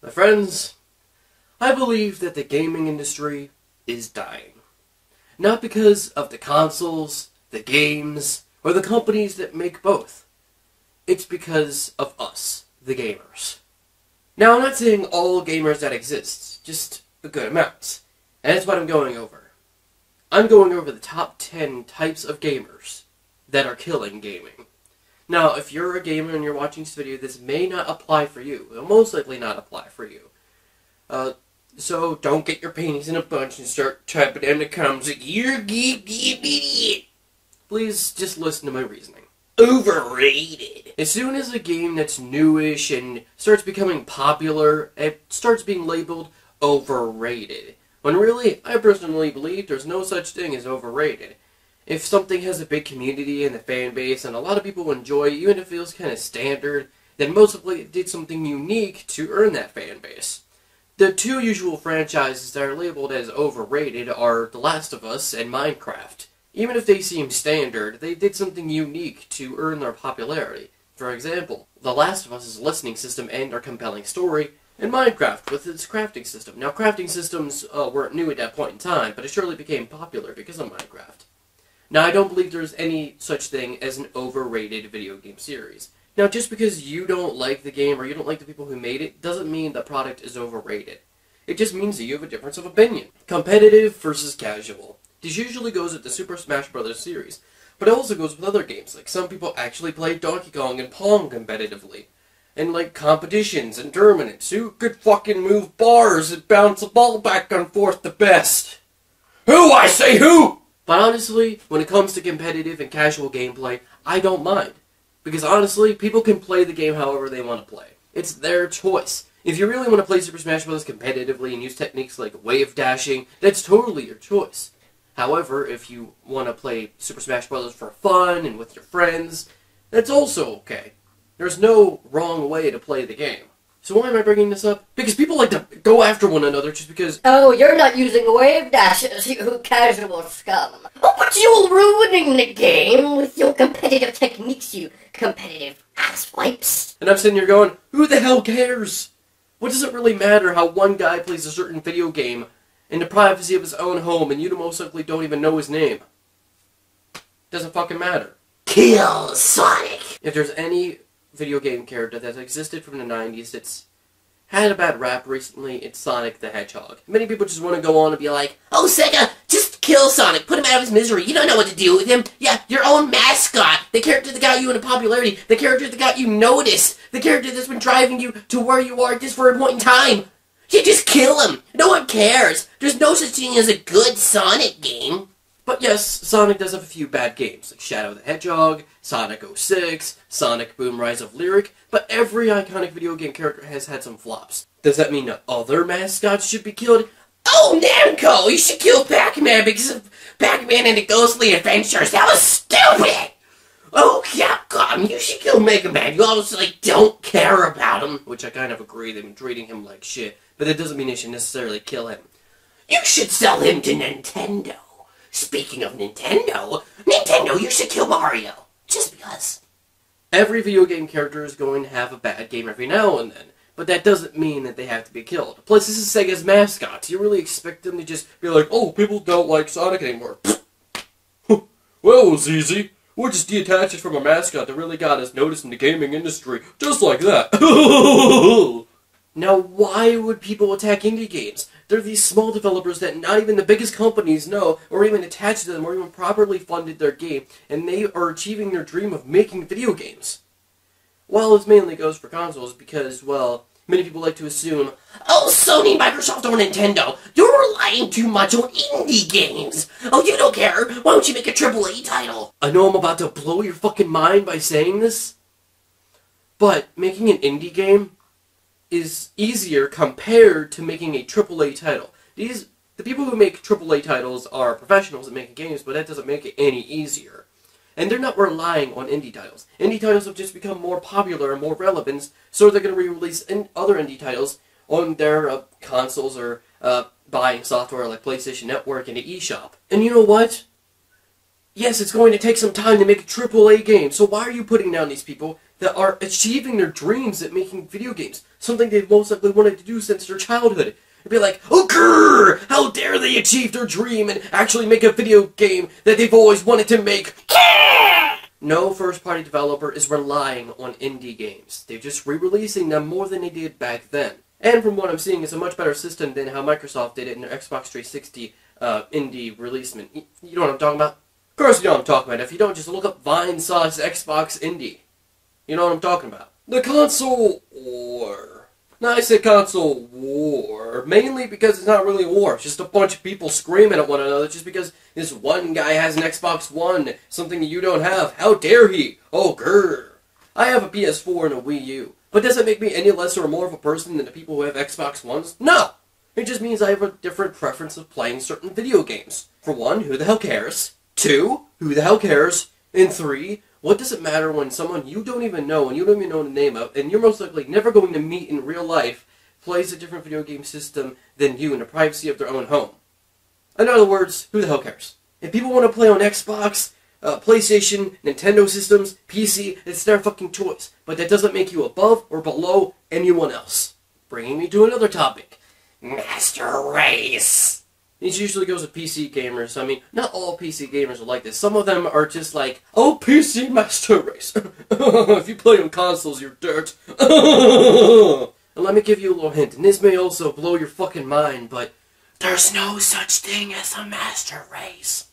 My friends, I believe that the gaming industry is dying. Not because of the consoles, the games, or the companies that make both. It's because of us, the gamers. Now, I'm not saying all gamers that exist, just a good amount. And that's what I'm going over. I'm going over the top 10 types of gamers that are killing gaming. Now, if you're a gamer and you're watching this video, this may not apply for you. It will most likely not apply for you. So don't get your panties in a bunch and start typing in the comments like, you're geek, idiot. Please just listen to my reasoning. Overrated. As soon as a game that's newish and starts becoming popular, it starts being labeled overrated. When really, I personally believe there's no such thing as overrated. If something has a big community and a fan base and a lot of people enjoy it, even if it feels kind of standard, then most likely it did something unique to earn that fan base. The two usual franchises that are labeled as overrated are The Last of Us and Minecraft. Even if they seem standard, they did something unique to earn their popularity. For example, The Last of Us' listening system and their compelling story, and Minecraft with its crafting system. Now, crafting systems weren't new at that point in time, but it surely became popular because of Minecraft. Now, I don't believe there's any such thing as an overrated video game series. Now, just because you don't like the game or you don't like the people who made it, doesn't mean the product is overrated. It just means that you have a difference of opinion. Competitive versus casual. This usually goes with the Super Smash Bros. Series, but it also goes with other games. Like, some people actually play Donkey Kong and Pong competitively. And, like, competitions and tournaments. Who could fucking move bars and bounce a ball back and forth the best? Who, I say who? But honestly, when it comes to competitive and casual gameplay, I don't mind. Because honestly, people can play the game however they want to play. It's their choice. If you really want to play Super Smash Bros. Competitively and use techniques like wave dashing, that's totally your choice. However, if you want to play Super Smash Bros. For fun and with your friends, that's also okay. There's no wrong way to play the game. So why am I bringing this up? Because people like to go after one another just because... Oh, you're not using wave dashes, you casual scum. Oh, but you're ruining the game with your competitive techniques, you competitive asswipes. And I'm sitting here going, who the hell cares? What does it really matter how one guy plays a certain video game in the privacy of his own home and you most likely don't even know his name? Doesn't fucking matter. Kill Sonic! If there's any video game character that's existed from the 90s that's had a bad rap recently, it's Sonic the Hedgehog. Many people just want to go on and be like, oh, Sega, just kill Sonic, put him out of his misery, you don't know what to do with him. Yeah, your own mascot, the character that got you into popularity, the character that got you noticed, the character that's been driving you to where you are at this very point in time. You just kill him. No one cares. There's no such thing as a good Sonic game. But yes, Sonic does have a few bad games, like Shadow the Hedgehog, Sonic 06, Sonic Boom Rise of Lyric, but every iconic video game character has had some flops. Does that mean that other mascots should be killed? Oh, Namco, you should kill Pac-Man because of Pac-Man and the Ghostly Adventures. That was stupid! Oh, Capcom, you should kill Mega Man. You obviously don't care about him. Which I kind of agree, they've been treating him like shit, but that doesn't mean they should necessarily kill him. You should sell him to Nintendo. Speaking of Nintendo, you should kill Mario. Just because. Every video game character is going to have a bad game every now and then, but that doesn't mean that they have to be killed. Plus, this is Sega's Mascots. You really expect them to just be like, oh, people don't like Sonic anymore. Well, it was easy. We'll just detach it from a mascot that really got us noticed in the gaming industry. Just like that. Now, why would people attack indie games? They're these small developers that not even the biggest companies know, or even attached to them, or even properly funded their game, and they are achieving their dream of making video games. Well, this mainly goes for consoles because, well, many people like to assume, oh, Sony, Microsoft, or Nintendo, you're relying too much on indie games. Oh, you don't care. Why don't you make a AAA title? I know I'm about to blow your fucking mind by saying this, but making an indie game is easier compared to making a AAA title. The people who make AAA titles are professionals at making games, but that doesn't make it any easier. And they're not relying on indie titles. Indie titles have just become more popular and more relevant, so they're going to re-release other indie titles on their consoles or buying software like PlayStation Network and the eShop. And you know what? Yes, it's going to take some time to make a AAA game, so why are you putting down these people that are achieving their dreams at making video games, something they've most likely wanted to do since their childhood. It'd be like, oh grrr, how dare they achieve their dream and actually make a video game that they've always wanted to make. No first-party developer is relying on indie games. They're just re-releasing them more than they did back then. And from what I'm seeing, it's a much better system than how Microsoft did it in their Xbox 360 indie releasement. You know what I'm talking about? Of course you know what I'm talking about. If you don't, just look up Vinesauce Xbox Indie. You know what I'm talking about. The console war. Now I say console war, mainly because it's not really a war. It's just a bunch of people screaming at one another just because this one guy has an Xbox One, something you don't have. How dare he? Oh, grrr. I have a PS4 and a Wii U. But does it make me any less or more of a person than the people who have Xbox Ones? No! It just means I have a different preference of playing certain video games. For one, who the hell cares? 2, who the hell cares? And 3, what does it matter when someone you don't even know and you don't even know the name of, and you're most likely never going to meet in real life, plays a different video game system than you in the privacy of their own home? In other words, who the hell cares? If people want to play on Xbox, PlayStation, Nintendo systems, PC, it's their fucking choice. But that doesn't make you above or below anyone else. Bringing me to another topic. Master Race. This usually goes with PC gamers. I mean, not all PC gamers are like this. Some of them are just like, oh, PC Master Race. If you play on consoles, you're dirt. And let me give you a little hint, and this may also blow your fucking mind, but there's no such thing as a Master Race.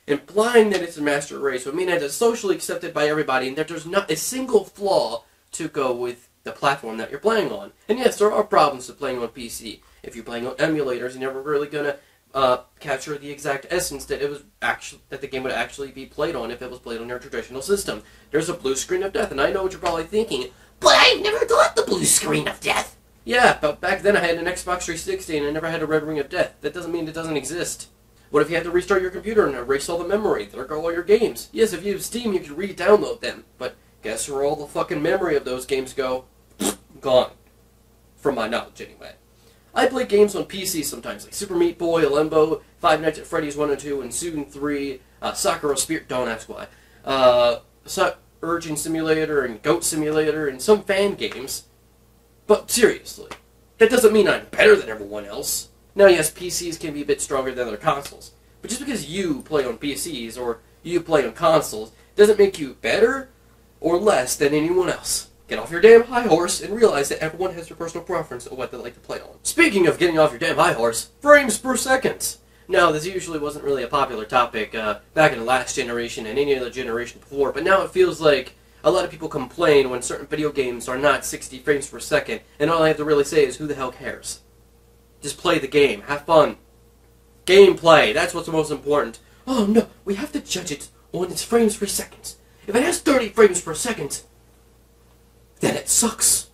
Implying that it's a master race would mean that it's socially accepted by everybody and that there's not a single flaw to go with the platform that you're playing on. And yes, there are problems with playing on PC. If you're playing on emulators, you're never really going to capture the exact essence that that the game would actually be played on if it was played on your traditional system. There's a blue screen of death, and I know what you're probably thinking, but I've never got the blue screen of death. Yeah, but back then I had an Xbox 360 and I never had a red ring of death. That doesn't mean it doesn't exist. What if you had to restart your computer and erase all the memory? There go all your games. Yes, if you have Steam, you can re-download them. But guess where all the fucking memory of those games go? Gone. From my knowledge, anyway. I play games on PC sometimes, like Super Meat Boy, Limbo, Five Nights at Freddy's 1 and 2, and soon 3, Sakura Spirit, don't ask why. Urgent Simulator and Goat Simulator, and some fan games. But seriously, that doesn't mean I'm better than everyone else. Now, yes, PCs can be a bit stronger than their consoles, but just because you play on PCs or you play on consoles doesn't make you better or less than anyone else. Get off your damn high horse and realize that everyone has their personal preference of what they like to play on. Speaking of getting off your damn high horse, frames per second. Now, this usually wasn't really a popular topic back in the last generation and any other generation before, but now it feels like a lot of people complain when certain video games are not 60 frames per second, and all I have to really say is, who the hell cares? Just play the game. Have fun. Gameplay. That's what's most important. Oh no, we have to judge it on its frames per second. If it has 30 frames per second, then it sucks.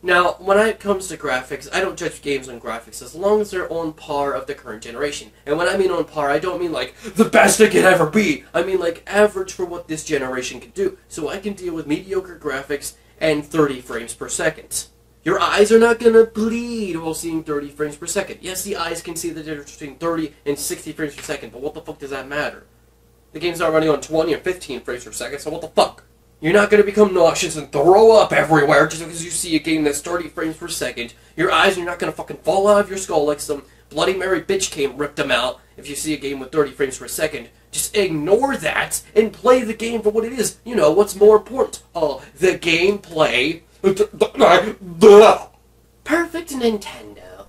Now, when it comes to graphics, I don't judge games on graphics as long as they're on par of the current generation. And when I mean on par, I don't mean like the best it can ever be. I mean like average for what this generation can do. So I can deal with mediocre graphics and 30 frames per second. Your eyes are not going to bleed while seeing 30 frames per second. Yes, the eyes can see the difference between 30 and 60 frames per second, but what the fuck does that matter? The game's not running on 20 or 15 frames per second, so what the fuck? You're not going to become nauseous and throw up everywhere just because you see a game that's 30 frames per second. Your eyes are not going to fucking fall out of your skull like some Bloody Mary bitch came ripped them out if you see a game with 30 frames per second. Just ignore that and play the game for what it is. You know, what's more important? The gameplay. Perfect Nintendo.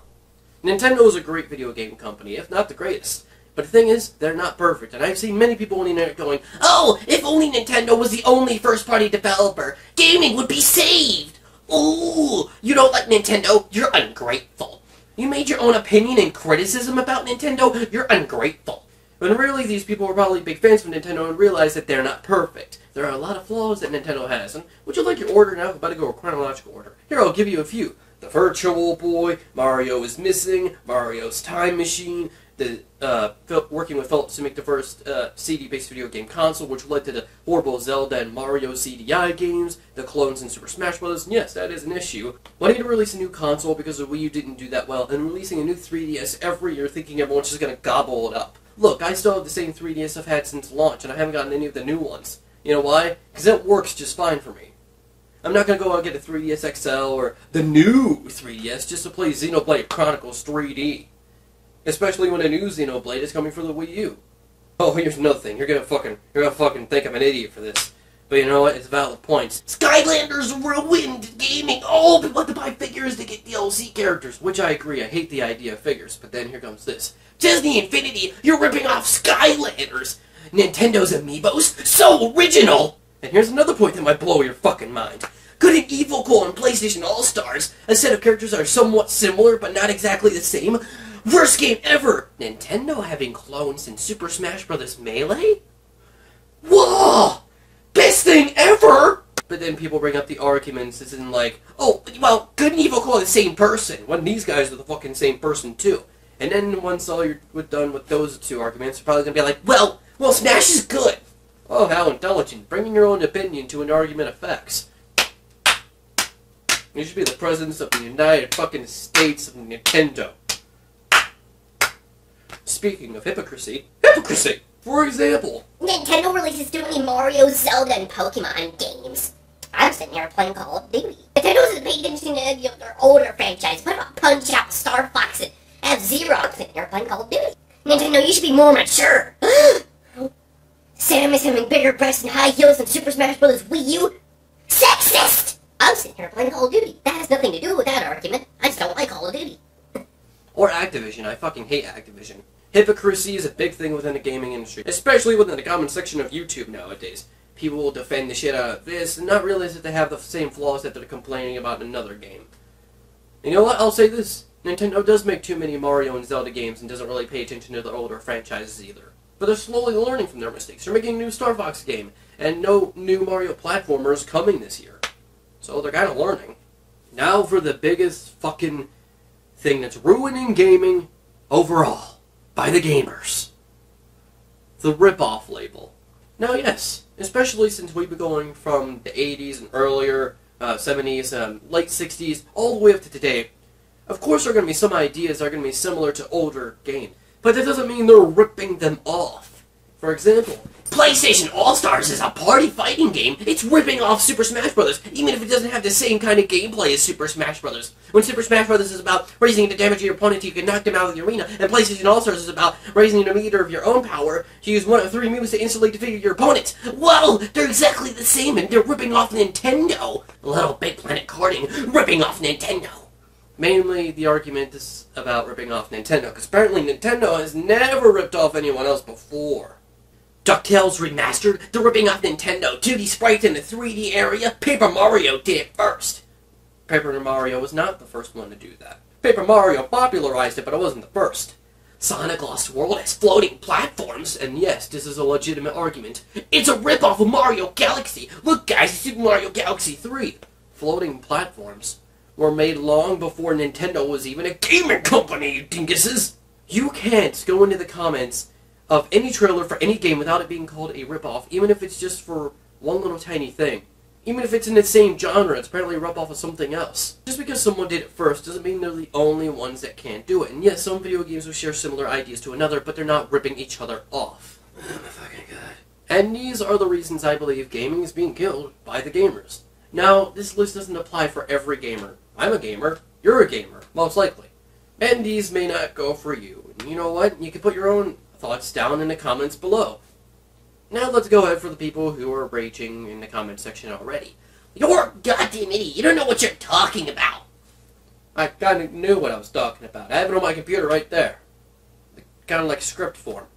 Nintendo is a great video game company, if not the greatest. But the thing is, they're not perfect, and I've seen many people on the internet going, oh, if only Nintendo was the only first-party developer, gaming would be saved! Ooh, you don't like Nintendo? You're ungrateful. You made your own opinion and criticism about Nintendo? You're ungrateful. When really, these people are probably big fans of Nintendo and realize that they're not perfect. There are a lot of flaws that Nintendo has, and would you like your order in alphabetical or chronological order? Here, I'll give you a few. The Virtual Boy, Mario is Missing, Mario's Time Machine, working with Philips to make the first CD-based video game console, which led to the horrible Zelda and Mario CDI games, the clones in Super Smash Bros. And yes, that is an issue. Wanting to release a new console because the Wii U didn't do that well, and releasing a new 3DS every year thinking everyone's just going to gobble it up. Look, I still have the same 3DS I've had since launch, and I haven't gotten any of the new ones. You know why? Because it works just fine for me. I'm not going to go out and get a 3DS XL or the new 3DS just to play Xenoblade Chronicles 3D. Especially when a new Xenoblade is coming for the Wii U. Oh, here's another thing. You're gonna fucking think I'm an idiot for this. But you know what? It's valid points. Skylanders ruined gaming! Oh, people have to buy figures to get DLC characters. Which I agree. I hate the idea of figures. But then here comes this. Disney Infinity, you're ripping off Skylanders! Nintendo amiibos? So original! And here's another point that might blow your fucking mind. Couldn't Evocal and PlayStation All-Stars, a set of characters that are somewhat similar but not exactly the same? Worst game ever! Nintendo having clones in Super Smash Bros. Melee? Whoa! Best thing ever! But then people bring up the arguments as in like, oh, well, good and evil are the same person, when these guys are the fucking same person too. And then once all you're done with those two arguments, you're probably gonna be like, well, Smash is good! Oh, how intelligent. Bringing your own opinion to an argument affects. You should be the president of the United fucking States of Nintendo. Speaking of hypocrisy, for example, Nintendo releases too many Mario, Zelda, and Pokemon games. I'm sitting here playing Call of Duty. Nintendo doesn't pay attention to any of their older franchises. What about Punch-Out!, Star Fox, and F-Zero? I'm sitting here playing Call of Duty. Nintendo, you should be more mature. Samus having bigger breasts and high heels than Super Smash Bros. Wii U? Sexist! I'm sitting here playing Call of Duty. That has nothing to do with that argument. I just don't like Call of Duty. Or Activision. I fucking hate Activision. Hypocrisy is a big thing within the gaming industry, especially within the comment section of YouTube nowadays. People will defend the shit out of this and not realize that they have the same flaws that they're complaining about in another game. You know what? I'll say this. Nintendo does make too many Mario and Zelda games and doesn't really pay attention to their older franchises either. But they're slowly learning from their mistakes. They're making a new Star Fox game, and no new Mario platformers coming this year. So they're kind of learning. Now for the biggest fucking thing that's ruining gaming overall. By the gamers. The ripoff label. Now yes, especially since we've been going from the 80s and earlier, 70s, late 60s, all the way up to today, of course there are going to be some ideas that are going to be similar to older games. But that doesn't mean they're ripping them off. For example, PlayStation All-Stars is a party fighting game. It's ripping off Super Smash Bros., even if it doesn't have the same kind of gameplay as Super Smash Bros. When Super Smash Bros. Is about raising the damage of your opponent, you can knock them out of the arena, and PlayStation All-Stars is about raising the meter of your own power to use one of 3 moves to instantly defeat your opponent. Whoa! They're exactly the same, and they're ripping off Nintendo! Little Big Planet Karting, ripping off Nintendo! Mainly, the argument is about ripping off Nintendo, because apparently Nintendo has never ripped off anyone else before. DuckTales Remastered, they're ripping off Nintendo. 2D sprites in the 3D area. Paper Mario did it first. Paper Mario was not the first one to do that. Paper Mario popularized it, but it wasn't the first. Sonic Lost World has floating platforms, and yes, this is a legitimate argument. It's a ripoff of Mario Galaxy. Look guys, it's Super Mario Galaxy 3. Floating platforms were made long before Nintendo was even a gaming company, you dinguses. You can't go into the comments of any trailer for any game without it being called a ripoff, even if it's just for one little tiny thing. Even if it's in the same genre, it's apparently a ripoff of something else. Just because someone did it first doesn't mean they're the only ones that can't do it. And yes, some video games will share similar ideas to another, but they're not ripping each other off. Oh my fucking god. And these are the reasons I believe gaming is being killed by the gamers. Now, this list doesn't apply for every gamer. I'm a gamer. You're a gamer, most likely. And these may not go for you. And you know what? You can put your own thoughts down in the comments below. Now let's go ahead for the people who are raging in the comment section already. You're a goddamn idiot. You don't know what you're talking about. I kind of knew what I was talking about. I have it on my computer right there. Kind of like script form.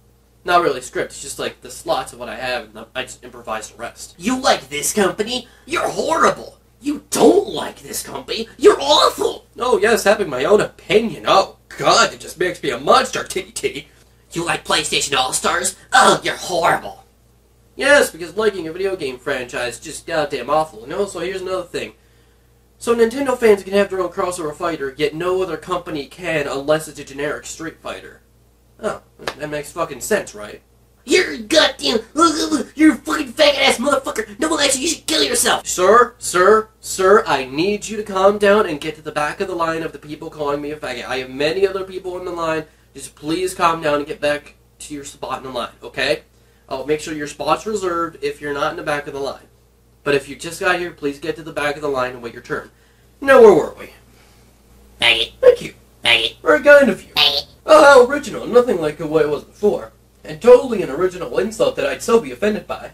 Not really script, it's just like the slots of what I have, and I just improvise the rest. You like this company? You're horrible. You don't like this company? You're awful. Oh yes, having my own opinion. Oh god, it just makes me a monster, titty. You like PlayStation All-Stars? Oh, you're horrible. Yes, because liking a video game franchise is just goddamn awful. And also, here's another thing. So Nintendo fans can have their own crossover fighter, yet no other company can unless it's a generic Street Fighter. Oh, that makes fucking sense, right? You're goddamn... You're a fucking faggot-ass motherfucker! No, well, actually, you should kill yourself! Sir, I need you to calm down and get to the back of the line of the people calling me a faggot. I have many other people in the line. Just please calm down and get back to your spot in the line, okay? I'll make sure your spot's reserved if you're not in the back of the line. But if you just got here, please get to the back of the line and wait your turn. Now, where were we? Maggot. Thank you. Maggot. Very kind of you. Maggot. Oh, how original. Nothing like the way it was before. And totally an original insult that I'd so be offended by.